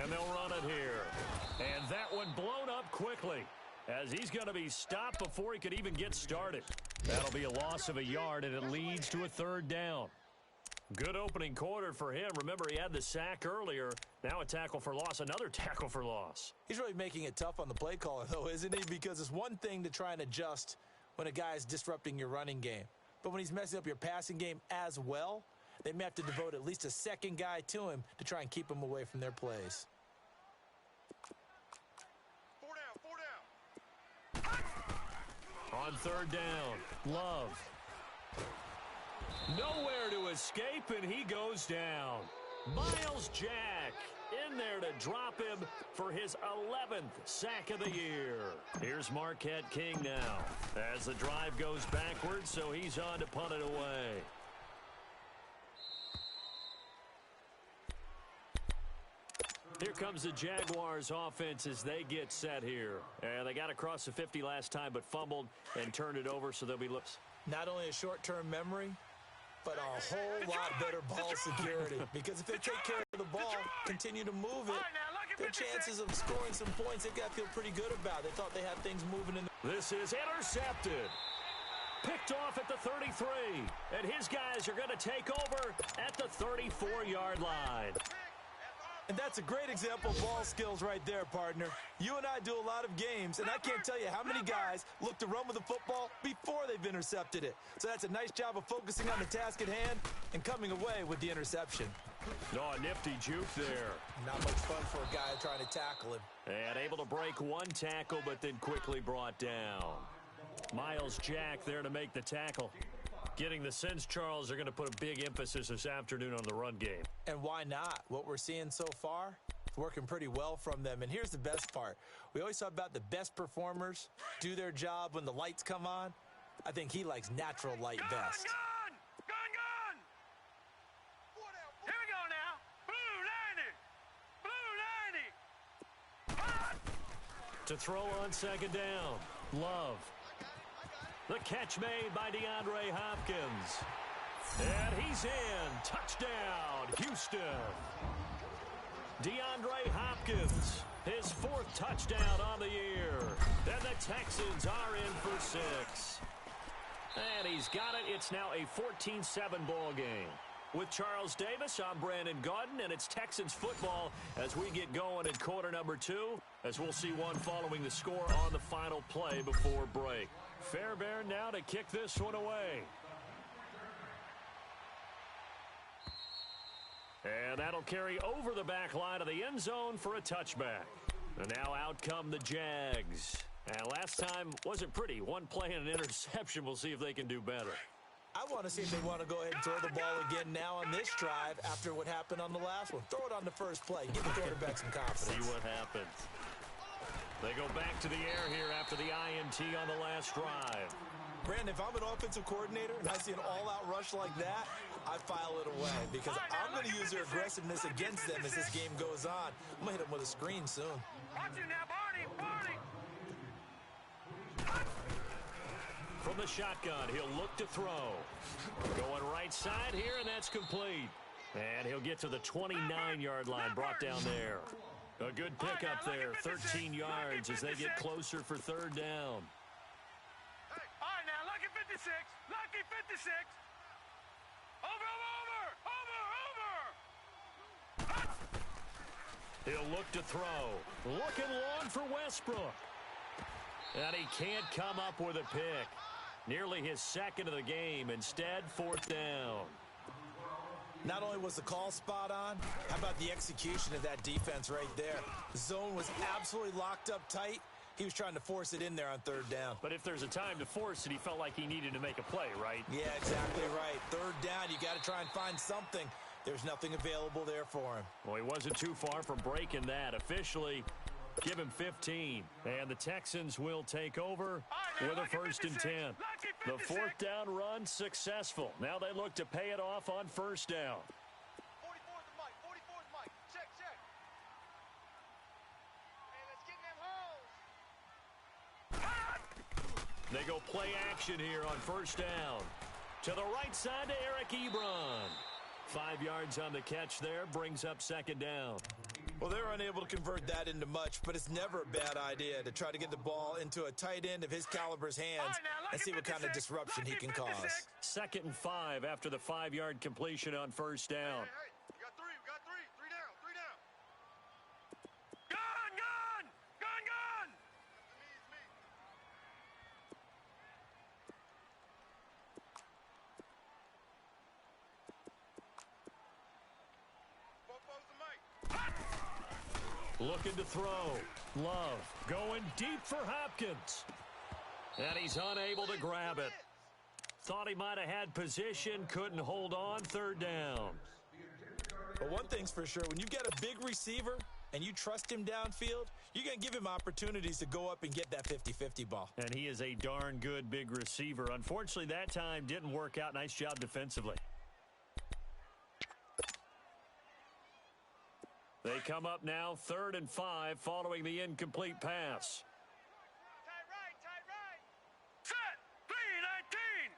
And they'll run it here. And that one blown up quickly, as he's going to be stopped before he could even get started. That'll be a loss of a yard, and it leads to a third down. Good opening quarter for him. Remember, he had the sack earlier. Now a tackle for loss, another tackle for loss. He's really making it tough on the play caller, though, isn't he? Because it's one thing to try and adjust when a guy is disrupting your running game. But when he's messing up your passing game as well, they may have to devote at least a second guy to him to try and keep him away from their plays. Four down. On third down, Love. Nowhere to escape, and he goes down. Miles Jack in there to drop him for his 11th sack of the year. Here's Marquette King now as the drive goes backwards, so he's on to punt it away. Here comes the Jaguars offense as they get set here. And they got across the 50 last time but fumbled and turned it over, so they'll be looks. Not only a short-term memory, but a whole lot better ball security. Because if they take care of the ball, continue to move it, their chances of scoring some points, they've got to feel pretty good about. They thought they had things moving in. This is intercepted. Picked off at the 33. And his guys are going to take over at the 34-yard line. And that's a great example of ball skills right there, partner. You and I do a lot of games, and I can't tell you how many guys look to run with the football before they've intercepted it. So that's a nice job of focusing on the task at hand and coming away with the interception. No, a nifty juke there. Not much fun for a guy trying to tackle him. And able to break one tackle, but then quickly brought down. Miles Jack there to make the tackle. Getting the sense, Charles, are going to put a big emphasis this afternoon on the run game. And why not? What we're seeing so far, it's working pretty well from them. And here's the best part. We always talk about the best performers do their job when the lights come on. I think he likes natural light best. Gun! Here we go now. Blue 90. To throw on second down, Love. The catch made by DeAndre Hopkins. And he's in. Touchdown, Houston. DeAndre Hopkins, his fourth touchdown on the year. And the Texans are in for 6. And he's got it. It's now a 14-7 ball game. With Charles Davis, I'm Brandon Gaudin, and it's Texans football as we get going in quarter number 2, as we'll see one following the score on the final play before break. Fairbairn now to kick this one away. And that'll carry over the back line of the end zone for a touchback. And now out come the Jags. And last time wasn't pretty. One play and an interception. We'll see if they can do better. I want to see if they want to go ahead and throw the ball again now on this drive after what happened on the last one. Throw it on the first play. Give the quarterback some confidence. See what happens. They go back to the air here after the INT on the last drive. Brandon, if I'm an offensive coordinator and I see an all-out rush like that, I file it away because I'm going to use their aggressiveness against them as this game goes on. I'm going to hit them with a screen soon. Watch it now, Barney! From the shotgun, he'll look to throw. Going right side here, and that's complete. And he'll get to the 29-yard line, brought down there. A good pickup there, 13 yards as they get closer for third down. All right, now, lucky 56. Lucky 56. Over. He'll look to throw. Looking long for Westbrook. And he can't come up with a pick. Nearly his second of the game. Instead, fourth down. Not only was the call spot on, how about the execution of that defense right there? The zone was absolutely locked up tight. He was trying to force it in there on third down. But if there's a time to force it, he felt like he needed to make a play, right? Yeah, exactly right. Third down, you got to try and find something. There's nothing available there for him. Well, he wasn't too far from breaking that. Officially, give him 15. And the Texans will take over with a 1st and 10. The fourth down run successful. Now they look to pay it off on first down. 44's the mic. 44's the mic. Check. Hey, let's get in them holes. They go play action here on first down. To the right side to Eric Ebron. 5 yards on the catch there, brings up second down. Well, they were unable to convert that into much, but it's never a bad idea to try to get the ball into a tight end of his caliber's hands and see what kind of disruption he can cause. 2nd and 5 after the 5-yard completion on first down. Hey, we got three. Three down. Gun! It's me. Popo's the mic. Looking to throw. Love going deep for Hopkins. And he's unable to grab it. Thought he might have had position, couldn't hold on, 3rd down. But one thing's for sure, when you get a big receiver and you trust him downfield, you're going to give him opportunities to go up and get that 50-50 ball. And he is a darn good big receiver. Unfortunately, that time didn't work out. Nice job defensively. They come up now 3rd and 5 following the incomplete pass. Tight right. Set. 319.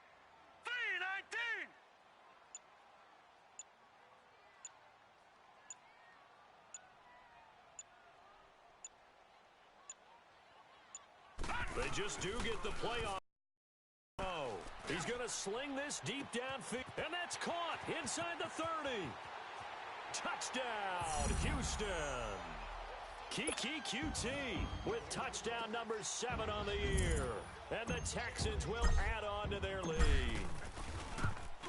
319. They just do get the play off. Oh, he's going to sling this deep downfield, and that's caught inside the 30. Touchdown, Houston. Kiki QT with touchdown number 7 on the year. And the Texans will add on to their lead.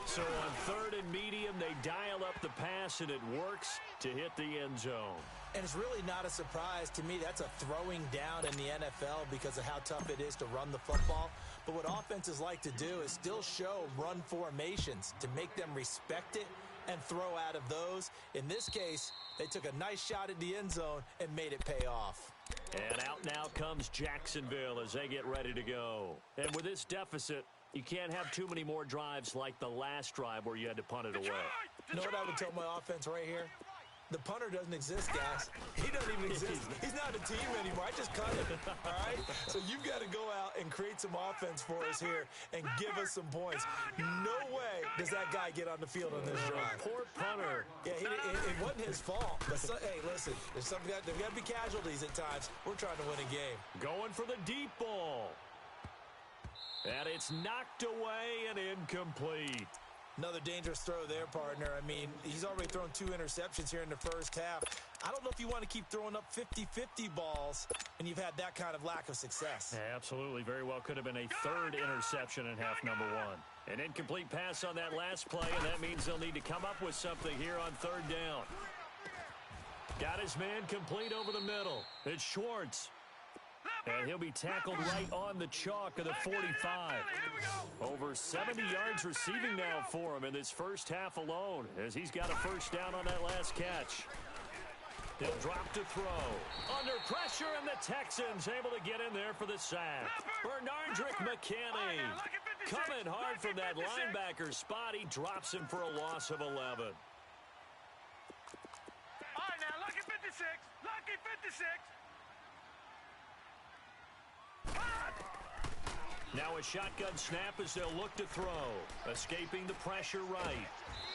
So on 3rd and medium, they dial up the pass, and it works to hit the end zone. And it's really not a surprise to me. That's a throwing down in the NFL because of how tough it is to run the football. But what offenses like to do is still show run formations to make them respect it and throw out of those. In this case, they took a nice shot at the end zone and made it pay off. And out now comes Jacksonville as they get ready to go. And with this deficit, you can't have too many more drives like the last drive where you had to punt it away. You know what I would tell my offense right here? The punter doesn't exist, guys. He doesn't even exist. He's not a team anymore. I just cut him, all right? So you've got to go out and create some offense for us here and give us some points. No way does that guy get on the field on this drive. Poor punter. Yeah, it wasn't his fault. But hey, listen, there's got to be casualties at times. We're trying to win a game. Going for the deep ball. And it's knocked away and incomplete. Another dangerous throw there, partner. I mean, he's already thrown 2 interceptions here in the first half. I don't know if you want to keep throwing up 50-50 balls and you've had that kind of lack of success. Yeah, absolutely. Very well could have been a 3rd interception in half number 1. An incomplete pass on that last play, and that means they'll need to come up with something here on 3rd down. Got his man complete over the middle. It's Schwartz. And he'll be tackled right on the chalk of the 45. Over 70 yards receiving now for him in this first half alone, as he's got a first down on that last catch. He'll drop to throw. Under pressure, and the Texans able to get in there for the sack. Bernardrick McKinney coming hard from that linebacker spot. He drops him for a loss of 11. All right, now, lucky 56. Lucky 56. Now a shotgun snap as they'll look to throw. Escaping the pressure right.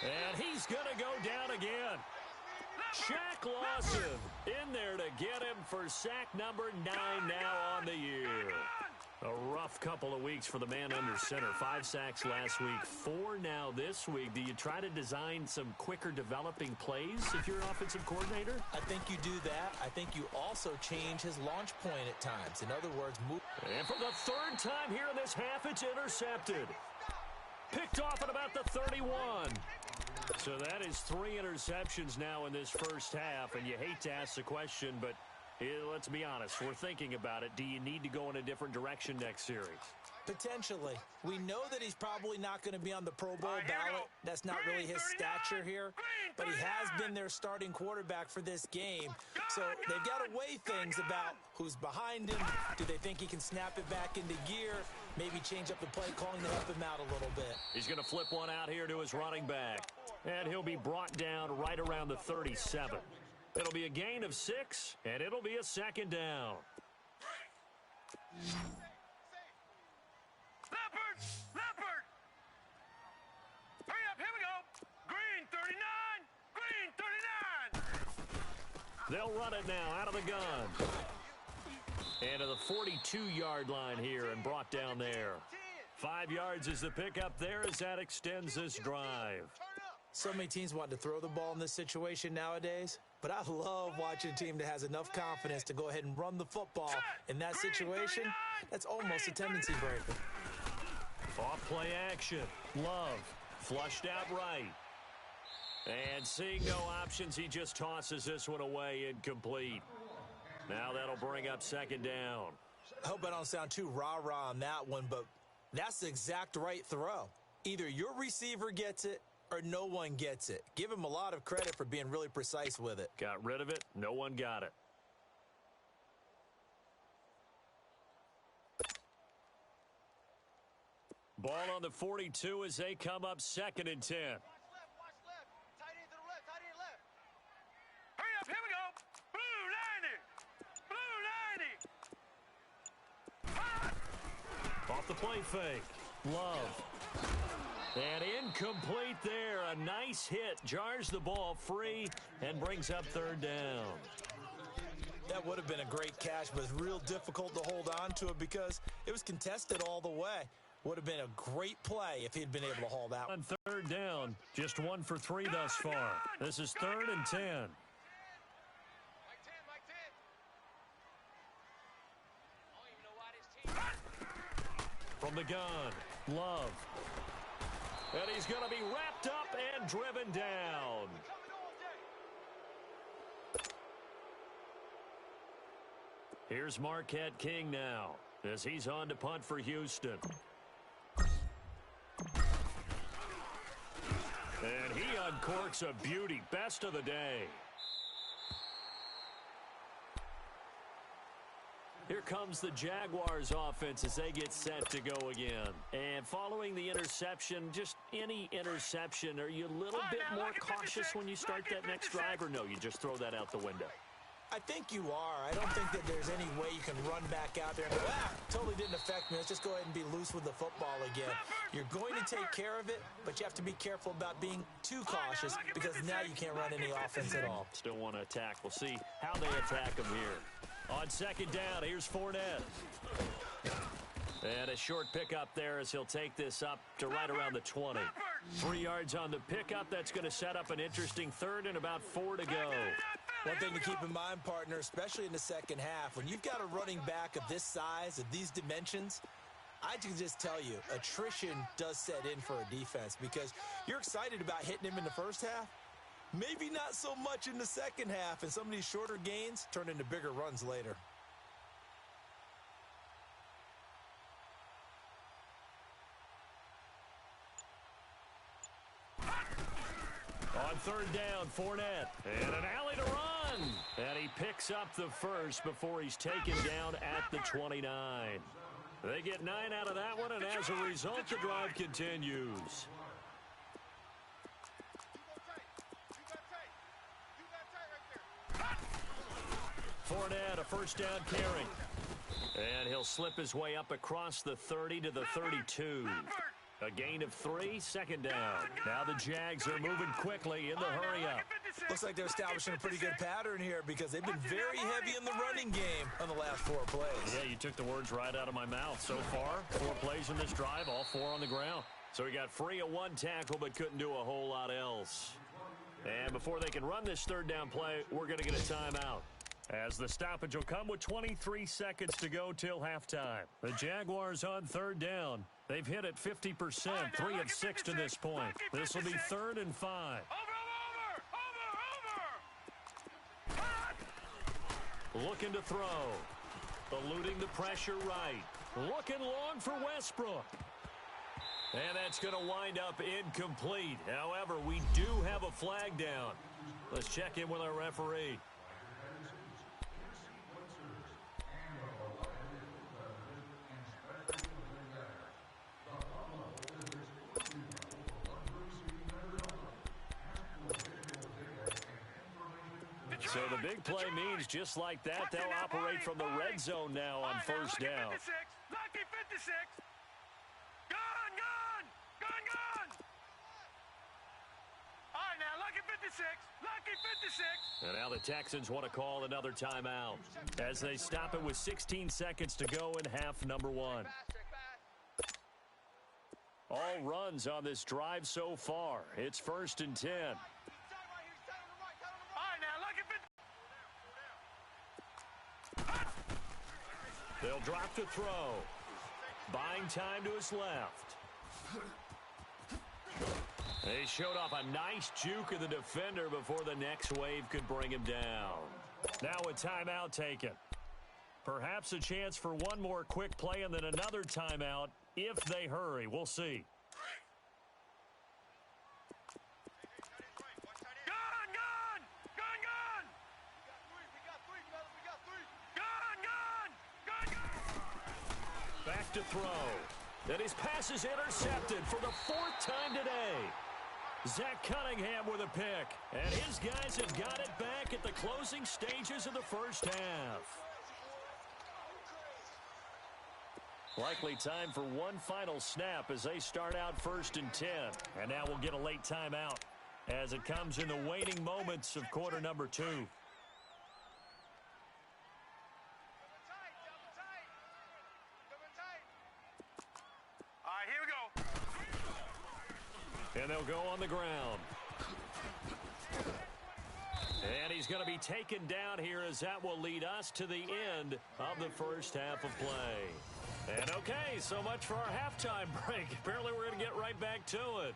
And he's going to go down again. Shaq Lawson in there to get him for sack number 9 now on the year. A rough couple of weeks for the man under center. 5 sacks last week, 4 now this week. Do you try to design some quicker developing plays if you're an offensive coordinator? I think you do that. I think you also change his launch point at times. In other words, move. And for the 3rd time here in this half, it's intercepted. Picked off at about the 31. So that is 3 interceptions now in this first half, and you hate to ask the question, but let's be honest, we're thinking about it. Do you need to go in a different direction next series? Potentially. We know that he's probably not going to be on the Pro Bowl ballot. That's not really his stature here. But he has been their starting quarterback for this game. So they've got to weigh things about who's behind him. Do they think he can snap it back into gear? Maybe change up the play calling to help him out a little bit. He's going to flip one out here to his running back. And he'll be brought down right around the 37. It'll be a gain of 6, and it'll be a 2nd down. Leopard! Hurry up, here we go. Green 39! Green 39! They'll run it now out of the gun. And to the 42-yard line here and brought down there. 5 yards is the pickup there as that extends this drive. So many teams want to throw the ball in this situation nowadays, but I love watching a team that has enough confidence to go ahead and run the football in that situation. That's almost a tendency breaker. Off play action. Love flushed out right. And seeing no options, he just tosses this one away incomplete. Now that'll bring up second down. I hope I don't sound too rah-rah on that one, but that's the exact right throw. Either your receiver gets it or no one gets it. Give him a lot of credit for being really precise with it. Got rid of it. No one got it. Ball on the 42 as they come up 2nd and 10. Watch left. Tight end to the left. Tight end left. Hurry up. Here we go. Blue 90. Off the play fake. Love. And incomplete there. A nice hit. Jars the ball free and brings up 3rd down. That would have been a great catch, but it's real difficult to hold on to it because it was contested all the way. Would have been a great play if he'd been able to haul that. On 3rd down, just 1 for 3 thus far. This is 3rd and 10. Mike 10. I don't even know why this team. From the gun, Love. And he's going to be wrapped up and driven down. Here's Marquette King now as he's on to punt for Houston. And he uncorks a beauty. Best of the day. Here comes the Jaguars offense as they get set to go again. And following the interception, just any interception, are you a little bit more cautious when you start that next drive, or no, you just throw that out the window? I think you are. I don't think that there's any way you can run back out there and go, totally didn't affect me. Let's just go ahead and be loose with the football again. You're going to take care of it, but you have to be careful about being too cautious because now you can't run any offense at all. Still want to attack. We'll see how they attack him here. On 2nd down, here's Fournette. And a short pickup there as he'll take this up to right around the 20. 3 yards on the pickup. That's going to set up an interesting 3rd and about 4 to go. One thing to keep in mind, partner, especially in the second half, when you've got a running back of this size, of these dimensions, I can just tell you, attrition does set in for a defense because you're excited about hitting him in the first half. Maybe not so much in the second half, and some of these shorter gains turn into bigger runs later. On 3rd down, Fournette. And an alley to run. And he picks up the first before he's taken down at the 29. They get 9 out of that one, and as a result, the drive continues. Fournette, a 1st down carry. And he'll slip his way up across the 30 to the 32. A gain of 3, 2nd down. Now the Jags are moving quickly in the hurry-up. Looks like they're establishing a pretty good pattern here because they've been very heavy in the running game on the last 4 plays. Yeah, you took the words right out of my mouth. So far, 4 plays in this drive, all 4 on the ground. So he got free of 1 tackle but couldn't do a whole lot else. And before they can run this 3rd down play, we're going to get a timeout. As the stoppage will come with 23 seconds to go till halftime. The Jaguars on 3rd down. They've hit it 50%, 3 of 6 to this point. This will be 3rd and 5. Looking to throw. Eluding the pressure right. Looking long for Westbrook. And that's going to wind up incomplete. However, we do have a flag down. Let's check in with our referee. So the big play means just like that, they'll operate from the red zone now on 1st down. Lucky 56. Gone. All right, now, lucky 56. Lucky 56. And now the Texans want to call another timeout as they stop it with 16 seconds to go in half number one. All runs on this drive so far. It's 1st and 10. All right, now, lucky 50. They'll drop to throw. Buying time to his left. They showed off a nice juke of the defender before the next wave could bring him down. Now a timeout taken. Perhaps a chance for one more quick play and then another timeout if they hurry. We'll see. Back to throw. And his pass is intercepted for the 4th time today. Zach Cunningham with a pick. And his guys have got it back at the closing stages of the first half. Likely time for one final snap as they start out 1st and 10. And now we'll get a late timeout as it comes in the waning moments of quarter number 2. And they'll go on the ground. And he's going to be taken down here as that will lead us to the end of the first half of play. And okay, so much for our halftime break. Apparently we're going to get right back to it.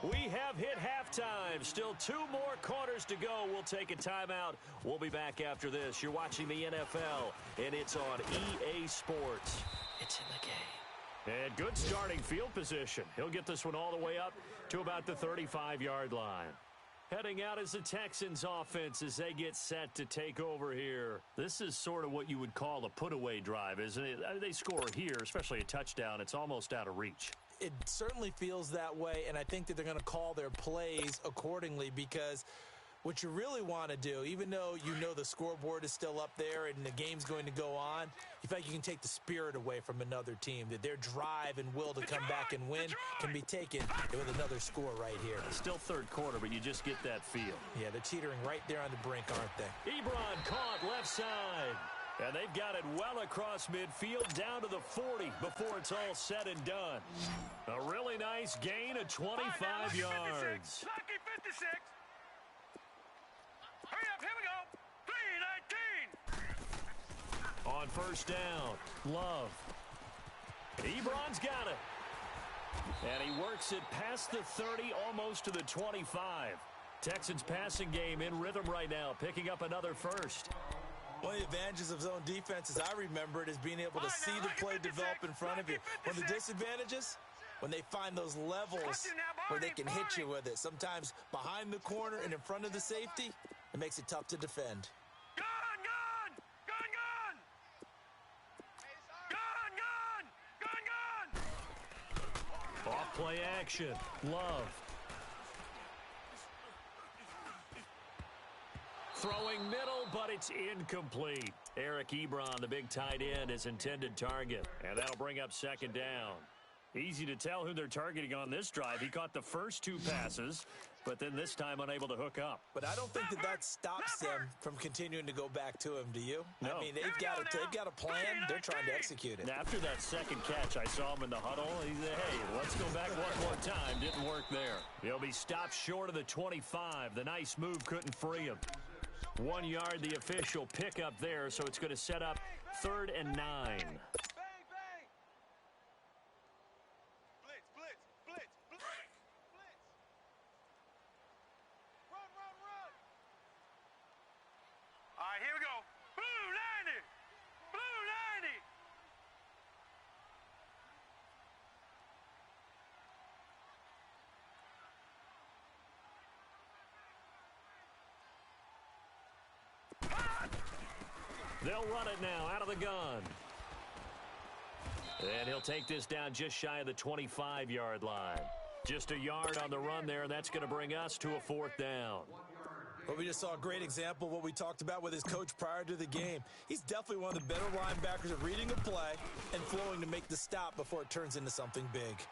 We have hit halftime. Still 2 more quarters to go. We'll take a timeout. We'll be back after this. You're watching the NFL, and it's on EA Sports. It's in the game. And good starting field position. He'll get this one all the way up to about the 35-yard line. Heading out is the Texans offense as they get set to take over here. This is sort of what you would call a put-away drive, isn't it? They score here, especially a touchdown. It's almost out of reach. It certainly feels that way, and I think that they're going to call their plays accordingly because what you really want to do, even though you know the scoreboard is still up there and the game's going to go on, you feel like you can take the spirit away from another team, that their drive and will to come back and win can be taken with another score right here. Still 3rd quarter, but you just get that feel. Yeah, they're teetering right there on the brink, aren't they? Ebron caught left side. And they've got it well across midfield down to the 40 before it's all said and done. A really nice gain of 25 yards. Lucky 56. Hurry up, here we go. 3:19. On 1st down, Love. Ebron's got it. And he works it past the 30, almost to the 25. Texans passing game in rhythm right now, picking up another first. One of the advantages of zone defense, as I remember it, is being able to see the play develop in front of you. One of the disadvantages, when they find those levels where they can hit you with it. Sometimes behind the corner and in front of the safety, it makes it tough to defend. Off play action. Love. Throwing middle, but it's incomplete. Eric Ebron, the big tight end, his intended target. And that'll bring up 2nd down. Easy to tell who they're targeting on this drive. He caught the first 2 passes, but then this time unable to hook up. But I don't think that stops them from continuing to go back to him, do you? No. I mean, they've got a plan. They're trying to execute it. After that 2nd catch, I saw him in the huddle. He said, hey, let's go back one more time. Didn't work there. He'll be stopped short of the 25. The nice move couldn't free him. 1 yard, the official pickup there, so it's going to set up 3rd and 9. Bang, bang. Blitz. Run. All right, here we go. Blue 90. They'll run it now out of the gun. And he'll take this down just shy of the 25-yard line. Just a yard on the run there. That's going to bring us to a 4th down. But we just saw a great example of what we talked about with his coach prior to the game. He's definitely one of the better linebackers at reading a play and flowing to make the stop before it turns into something big.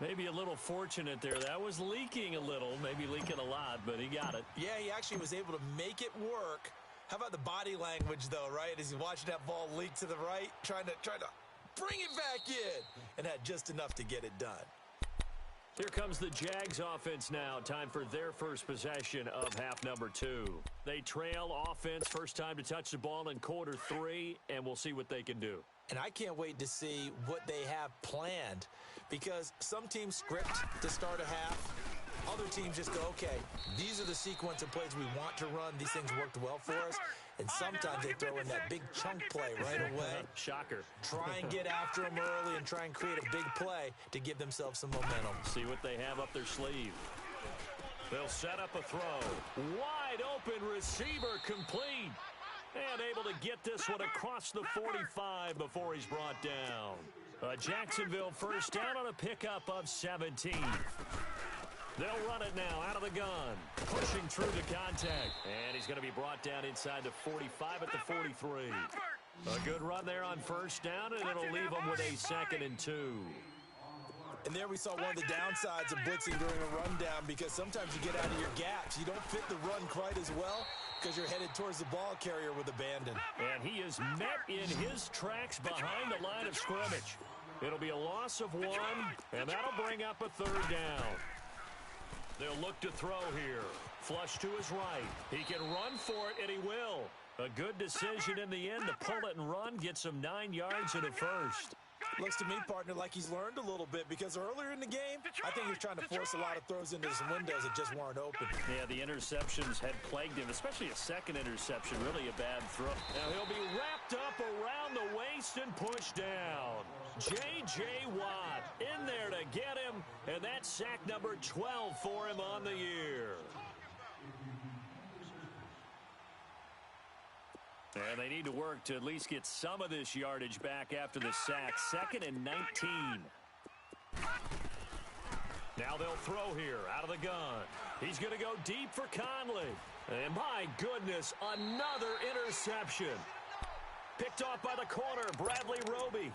Maybe a little fortunate there. That was leaking a little, maybe leaking a lot, but he got it. Yeah, he actually was able to make it work. How about the body language, though, right? As he's watching that ball leak to the right, trying to bring it back in, and had just enough to get it done. Here comes the Jags offense now. Time for their first possession of half number 2. They trail offense, first time to touch the ball in quarter 3, and we'll see what they can do. And I can't wait to see what they have planned, because some teams script to start a half. Other teams just go, okay, these are the sequence of plays we want to run. These things worked well for us. And sometimes they throw in that big chunk play right away. Shocker. Try and get after them early and try and create a big play to give themselves some momentum. See what they have up their sleeve. They'll set up a throw. Wide open receiver complete. And able to get this one across the 45 before he's brought down. Jacksonville first down on a pickup of 17. They'll run it now out of the gun. Pushing through the contact. And he's going to be brought down inside the 45 at the 43. A good run there on first down, and it'll leave them with a 2nd and 2. And there we saw one of the downsides of blitzing during a rundown, because sometimes you get out of your gaps. You don't fit the run quite as well because you're headed towards the ball carrier with abandon. And he is met in his tracks behind the line of scrimmage. It'll be a loss of 1, and that'll bring up a 3rd down. They'll look to throw here. Flush to his right. He can run for it, and he will. A good decision in the end to pull it and run. Gets him 9 yards and a first. Looks to me, partner, like he's learned a little bit, because earlier in the game, I think he was trying to force a lot of throws into some windows that just weren't open. Yeah, the interceptions had plagued him, especially a second interception. Really a bad throw. Now he'll be wrapped up around the waist and pushed down. J.J. Watt in there to get him, and that's sack number 12 for him on the year. And they need to work to at least get some of this yardage back after the sack. 2nd and 19. Now they'll throw here out of the gun. He's going to go deep for Conley. And my goodness, another interception. Picked off by the corner, Bradley Roby.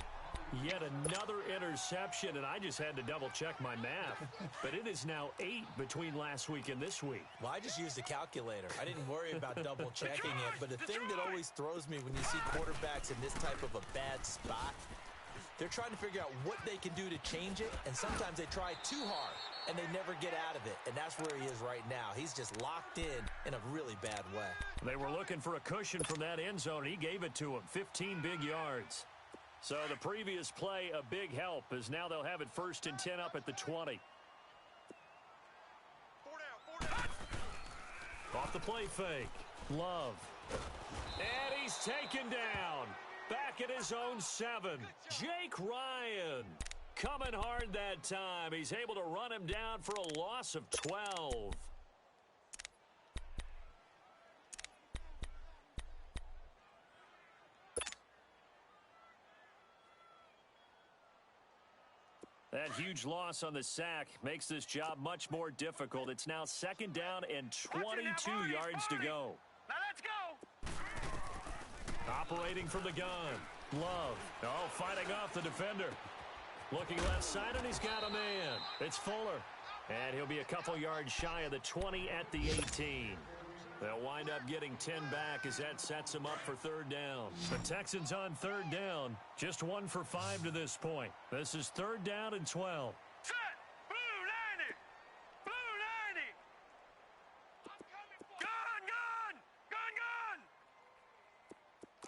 Yet another interception, and I just had to double-check my math. But it is now 8 between last week and this week. Well, I just used a calculator. I didn't worry about double-checking it. But the thing that always throws me when you see quarterbacks in this type of a bad spot, they're trying to figure out what they can do to change it, and sometimes they try too hard, and they never get out of it. And that's where he is right now. He's just locked in a really bad way. They were looking for a cushion from that end zone, and he gave it to him. 15 big yards. So the previous play, a big help, as now they'll have it 1st and 10 up at the 20. 4 down. Off the play fake. Love. And he's taken down. Back at his own 7. Jake Ryan coming hard that time. He's able to run him down for a loss of 12. That huge loss on the sack makes this job much more difficult. It's now 2nd down and 22 yards to go. Now let's go. Operating from the gun. Love. Oh, fighting off the defender. Looking left side, and he's got a man. It's Fuller. And he'll be a couple yards shy of the 20 at the 18. They'll wind up getting 10 back as that sets them up for 3rd down. The Texans on 3rd down. Just 1 for 5 to this point. This is 3rd down and 12. Set. Blue 90. Blue 90. I'm coming for gun, gun. Gun, gun.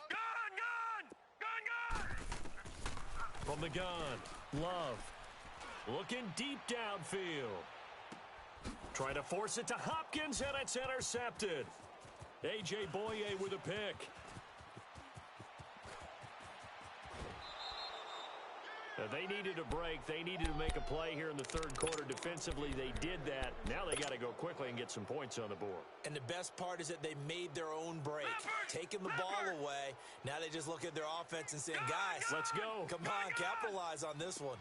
Gun, gun. Gun, gun. From the gun, Love. Looking deep downfield. Trying to force it to Hopkins, and it's intercepted. A.J. Boye with a pick. They needed a break. They needed to make a play here in the 3rd quarter. Defensively, they did that. Now they got to go quickly and get some points on the board. And the best part is that they made their own break. Taking the ball away. Now they just look at their offense and saying, guys, let's go. Come on, capitalize on this one.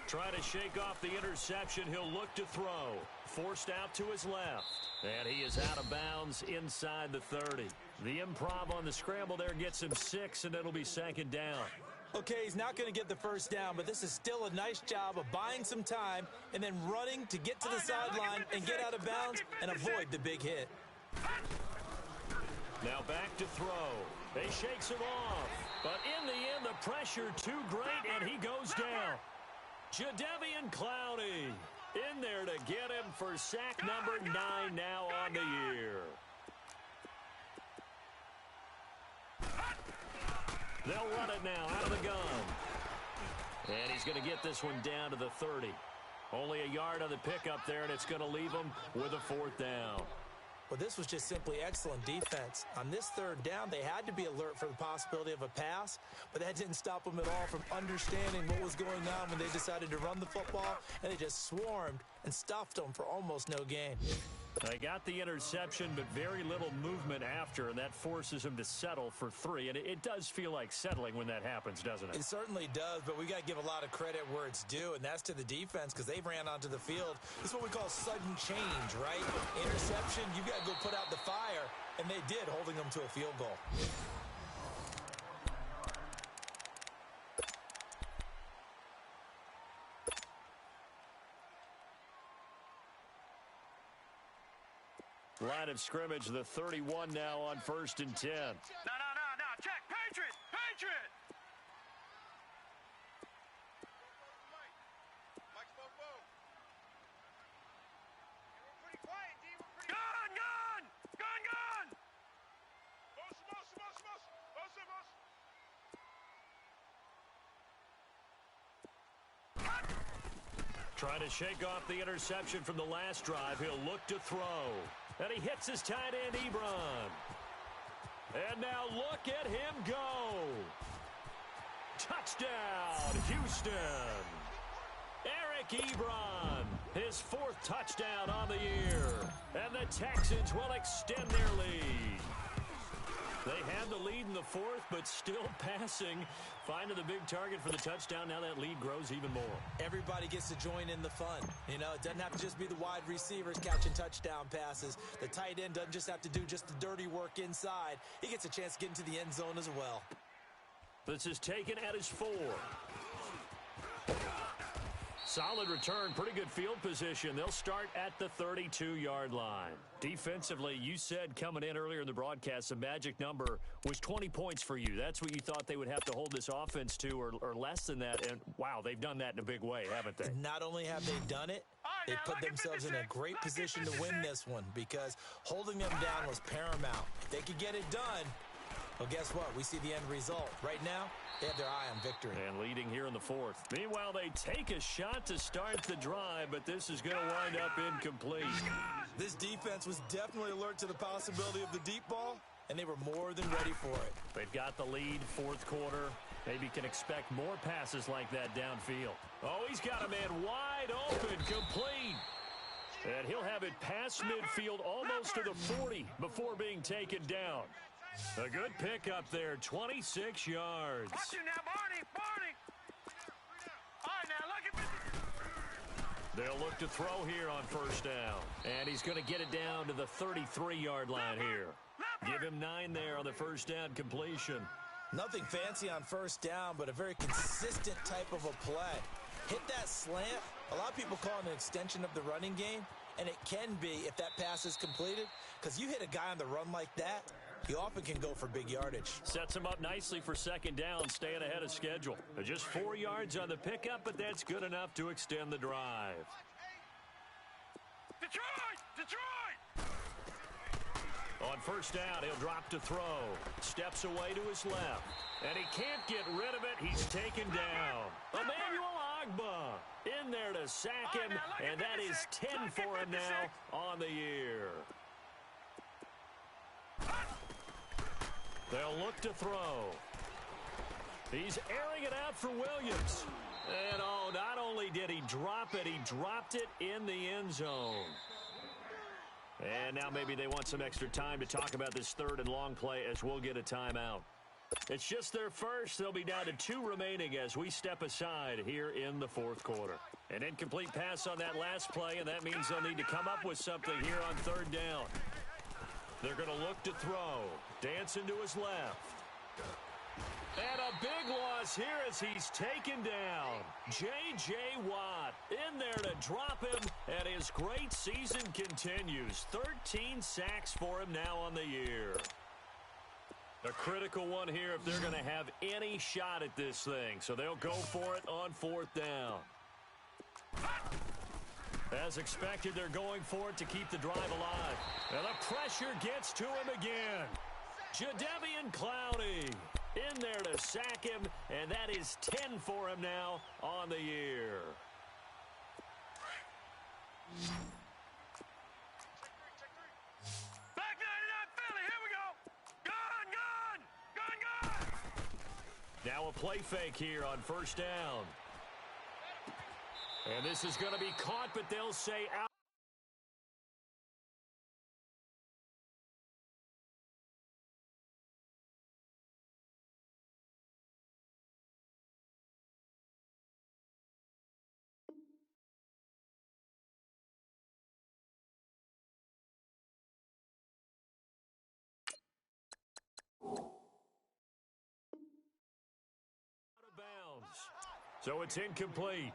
Trying to shake off the interception. He'll look to throw. Forced out to his left. And he is out of bounds inside the 30. The improv on the scramble there gets him 6, and it'll be 2nd down. Okay, he's not going to get the first down, but this is still a nice job of buying some time and then running to get to the sideline and get out of bounds and avoid the big hit. Now back to throw. They shakes him off. But in the end, the pressure too great, and he goes down. Jadeveon Clowney in there to get him for sack number 9 now on the year. They'll run it now out of the gun. And he's going to get this one down to the 30. Only a yard on the pickup there, and it's going to leave him with a 4th down. Well, this was just simply excellent defense. On this 3rd down, they had to be alert for the possibility of a pass, but that didn't stop them at all from understanding what was going on when they decided to run the football, and they just swarmed and stuffed them for almost no gain. They got the interception, but very little movement after, and that forces him to settle for 3. And it does feel like settling when that happens, doesn't it? It certainly does, but we got to give a lot of credit where it's due, and that's to the defense because they ran onto the field. This is what we call sudden change, right? Interception, you got to go put out the fire, and they did, holding them to a field goal. Line of scrimmage, the 31 now on 1st and 10. No. Check. Patriot. Gun. Trying to shake off the interception from the last drive. He'll look to throw. And he hits his tight end, Ebron. And now look at him go. Touchdown, Houston. Eric Ebron, his 4th touchdown on the year. And the Texans will extend their lead. They had the lead in the 4th, but still passing. Finding the big target for the touchdown. Now that lead grows even more. Everybody gets to join in the fun. You know, it doesn't have to just be the wide receivers catching touchdown passes. The tight end doesn't just have to do just the dirty work inside. He gets a chance to get into the end zone as well. This is taken at his 4. Solid return, pretty good field position. They'll start at the 32-yard line. Defensively, you said coming in earlier in the broadcast, the magic number was 20 points for you. That's what you thought they would have to hold this offense to, or less than that. And, wow, they've done that in a big way, haven't they? Not only have they done it, they put themselves in a great position to win this one because holding them down was paramount. If they could get it done, well, guess what? We see the end result. Right now, they have their eye on victory. And leading here in the 4th. Meanwhile, they take a shot to start the drive, but this is going to wind up incomplete. This defense was definitely alert to the possibility of the deep ball, and they were more than ready for it. They've got the lead, 4th quarter. Maybe can expect more passes like that downfield. Oh, he's got a man wide open, complete. And he'll have it past midfield almost to the 40 before being taken down. A good pickup there, 26 yards. Watch you now, Barney. All right, now, look at me. They'll look to throw here on 1st down. And he's going to get it down to the 33-yard line here. Give him 9 there on the 1st down completion. Nothing fancy on 1st down, but a very consistent type of a play. Hit that slant. A lot of people call it an extension of the running game, and it can be if that pass is completed, because you hit a guy on the run like that, he often can go for big yardage. Sets him up nicely for 2nd down, staying ahead of schedule. Just 4 yards on the pickup, but that's good enough to extend the drive. Detroit! On 1st down, he'll drop to throw. Steps away to his left. And he can't get rid of it. He's taken down. Emmanuel Agba in there to sack him, and that is 10 for him now on the year. They'll look to throw. He's airing it out for Williams. And, oh, not only did he drop it, he dropped it in the end zone. And now maybe they want some extra time to talk about this 3rd and long play as we'll get a timeout. It's just their first. They'll be down to 2 remaining as we step aside here in the 4th quarter. An incomplete pass on that last play, and that means they'll need to come up with something here on 3rd down. They're going to look to throw. Dancing to his left. And a big loss here as he's taken down. J.J. Watt in there to drop him, and his great season continues. 13 sacks for him now on the year. A critical one here if they're going to have any shot at this thing. So they'll go for it on 4th down. As expected, they're going for it to keep the drive alive. And the pressure gets to him again. Jadeveon Clowney in there to sack him, and that is 10 for him now on the year. Back 99 Philly, here we go. Gun. Now a play fake here on 1st down. And this is going to be caught, but they'll say out. Out of bounds. So it's incomplete.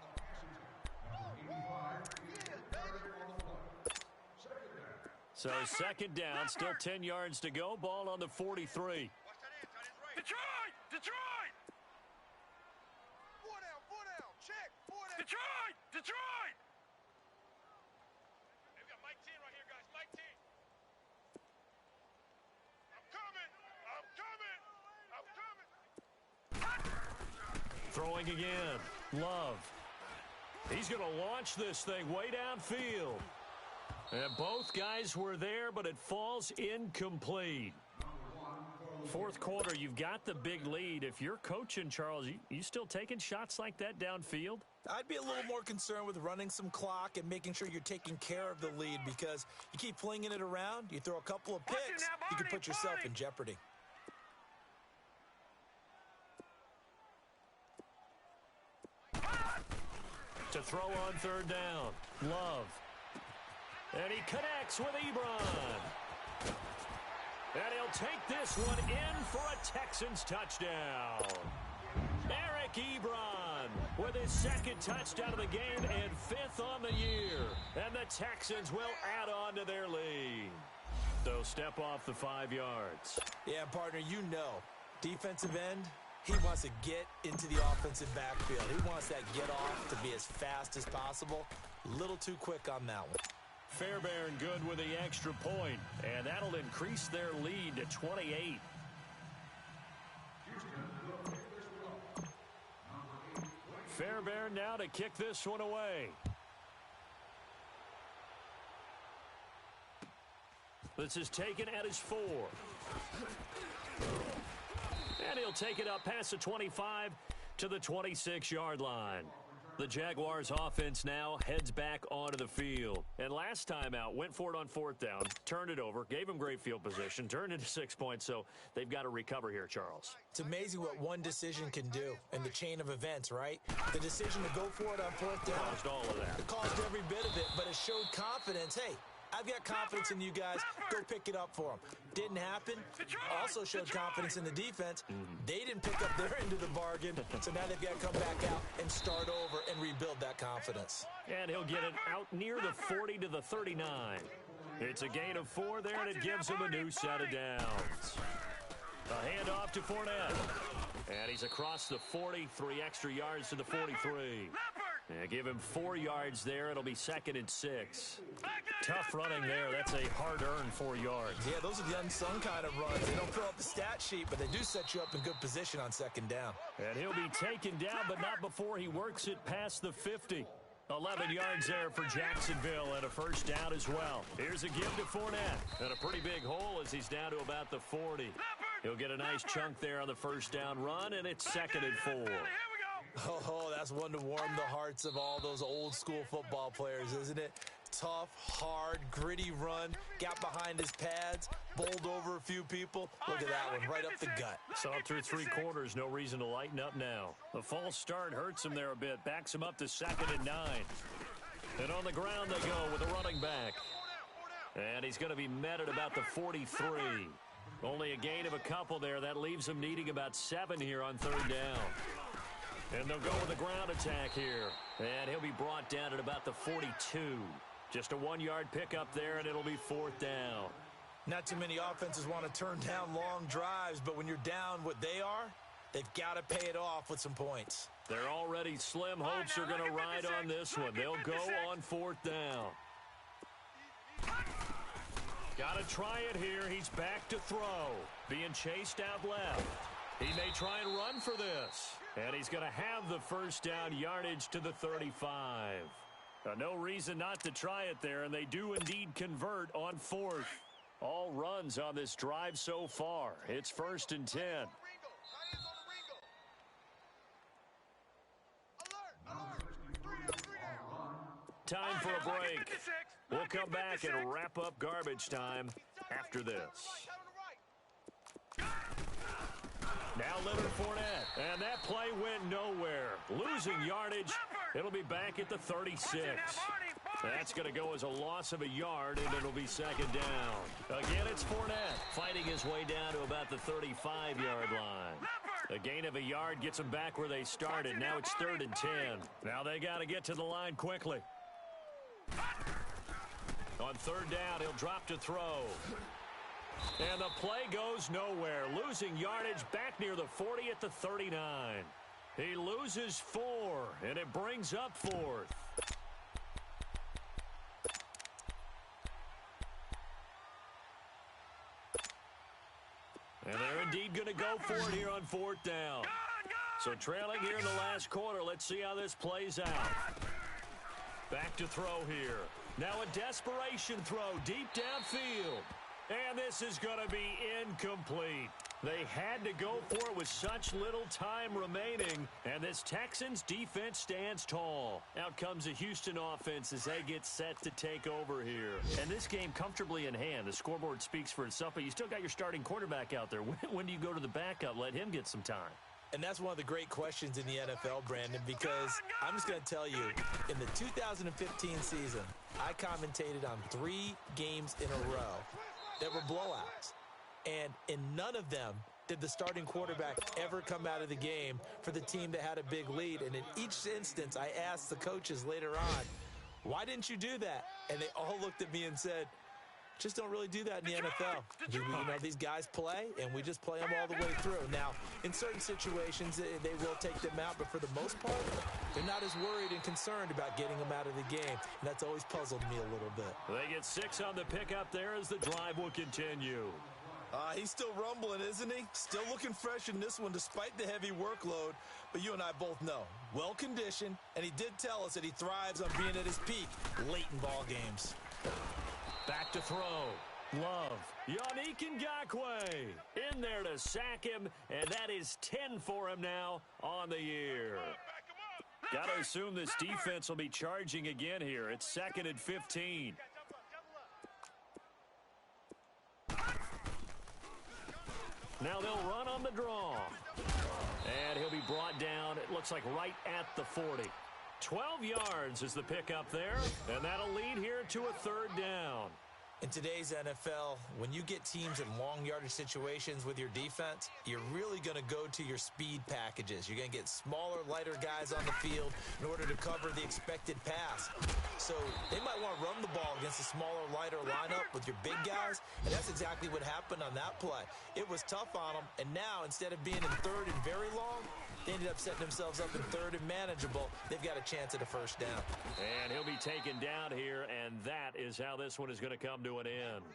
So 2nd down, still 10 yards to go. Ball on the 43. Detroit! Four down, check, Detroit! Hey, we got Mike 10 right here, guys. Mike 10. I'm coming! Throwing again. Love. He's going to launch this thing way downfield. And both guys were there, but it falls incomplete. 4th quarter, you've got the big lead. If you're coaching, Charles, you still taking shots like that downfield? I'd be a little more concerned with running some clock and making sure you're taking care of the lead, because you keep flinging it around, you throw a couple of picks, you can put yourself in jeopardy. To throw on 3rd down. Love. And he connects with Ebron. And he'll take this one in for a Texans touchdown. Eric Ebron with his 2nd touchdown of the game and 5th on the year. And the Texans will add on to their lead. They'll step off the 5 yards. Yeah, partner, you know, defensive end, he wants to get into the offensive backfield. He wants that get off to be as fast as possible. A little too quick on that one. Fairbairn good with the extra point, and that'll increase their lead to 28. Fairbairn now to kick this one away. This is taken at his 4. And he'll take it up past the 25 to the 26-yard line. The Jaguars offense now heads back onto the field. And last time out, went for it on 4th down, turned it over, gave them great field position, turned into 6 points, so they've got to recover here, Charles. It's amazing what one decision can do in the chain of events, right? The decision to go for it on 4th down. Caused all of that. It caused every bit of it, but it showed confidence. Hey, I've got confidence in you guys. Go pick it up for them. Didn't happen. Also showed confidence in the defense. They didn't pick up their end of the bargain, so now they've got to come back out and start over and rebuild that confidence. And he'll get it out near the 40 to the 39. It's a gain of 4 there, and it gives him a new set of downs. A handoff to Fournette. And he's across the 40, 3 extra yards to the 43. Give him 4 yards there. It'll be 2nd and 6. Tough running there. That's a hard-earned 4 yards. Yeah, those are the unsung kind of runs. They don't fill up the stat sheet, but they do set you up in good position on 2nd down. And he'll be taken down, but not before he works it past the 50. 11 yards there for Jacksonville and a 1st down as well. Here's a give to Fournette. And a pretty big hole as he's down to about the 40. He'll get a nice chunk there on the 1st down run, and it's 2nd and 4. Oh, that's one to warm the hearts of all those old school football players, isn't it? Tough, hard, gritty run, got behind his pads, bowled over a few people. Look at that one, right up the gut. Saw through 3 quarters, no reason to lighten up now. The false start hurts him there a bit, backs him up to 2nd and 9. And on the ground they go with a running back. And he's going to be met at about the 43. Only a gain of a couple there. That leaves them needing about 7 here on third down. And they'll go with a ground attack here. And he'll be brought down at about the 42. Just a 1-yard pickup there, and it'll be fourth down. Not too many offenses want to turn down long drives, but when you're down what they are, they've got to pay it off with some points. They're already slim hopes are going to ride on this one. They'll go on fourth down. Got to try it here. He's back to throw. Being chased out left. He may try and run for this. And he's going to have the first down yardage to the 35. No reason not to try it there, and they do indeed convert on fourth. All runs on this drive so far. It's 1st and 10. Time for a break. We'll come back and wrap up garbage time after this. Now Leonard Fournette, and that play went nowhere. Losing yardage, it'll be back at the 36. That's going to go as a loss of a yard, and it'll be second down. Again, it's Fournette fighting his way down to about the 35-yard line. A gain of a yard gets them back where they started. Now it's 3rd and 10. Now they got to get to the line quickly. On third down, he'll drop to throw. And the play goes nowhere. Losing yardage back near the 40 at the 39. He loses 4, and it brings up 4th. And they're indeed going to go for it here on 4th down. So trailing here in the last quarter, let's see how this plays out. Back to throw here. Now a desperation throw deep downfield. And this is going to be incomplete. They had to go for it with such little time remaining, and this Texans defense stands tall. Out comes the Houston offense as they get set to take over here. And this game comfortably in hand. The scoreboard speaks for itself, but you still got your starting quarterback out there. When do you go to the backup? Let him get some time. And that's one of the great questions in the NFL, Brandon, because I'm just going to tell you, in the 2015 season, I commentated on 3 games in a row that were blowouts. And in none of them did the starting quarterback ever come out of the game for the team that had a big lead. And in each instance, I asked the coaches later on, why didn't you do that? And they all looked at me and said, just don't really do that in the NFL. You know, these guys play, and we just play them all the way through. Now, in certain situations, they will take them out, but for the most part, they're not as worried and concerned about getting them out of the game. And that's always puzzled me a little bit. They get 6 on the pickup there as the drive will continue. He's still rumbling, isn't he? Still looking fresh in this one despite the heavy workload. But you and I both know, well-conditioned, and he did tell us that he thrives on being at his peak late in ball games. Back to throw. Love. Yannick Ngakoue in there to sack him, and that is 10 for him now on the year. Got to assume this defense will be charging again here. It's 2nd and 15. Now they'll run on the draw. And he'll be brought down, it looks like right at the 40. 12 yards is the pickup there, and that'll lead here to a 3rd down. In today's NFL, when you get teams in long yardage situations with your defense, you're really going to go to your speed packages. You're going to get smaller, lighter guys on the field in order to cover the expected pass. So they might want to run the ball against a smaller, lighter lineup with your big guys, and that's exactly what happened on that play. It was tough on them, and now instead of being in 3rd and very long, they ended up setting themselves up in 3rd and manageable. They've got a chance at a 1st down. And he'll be taken down here, and that is how this one is going to come to an end.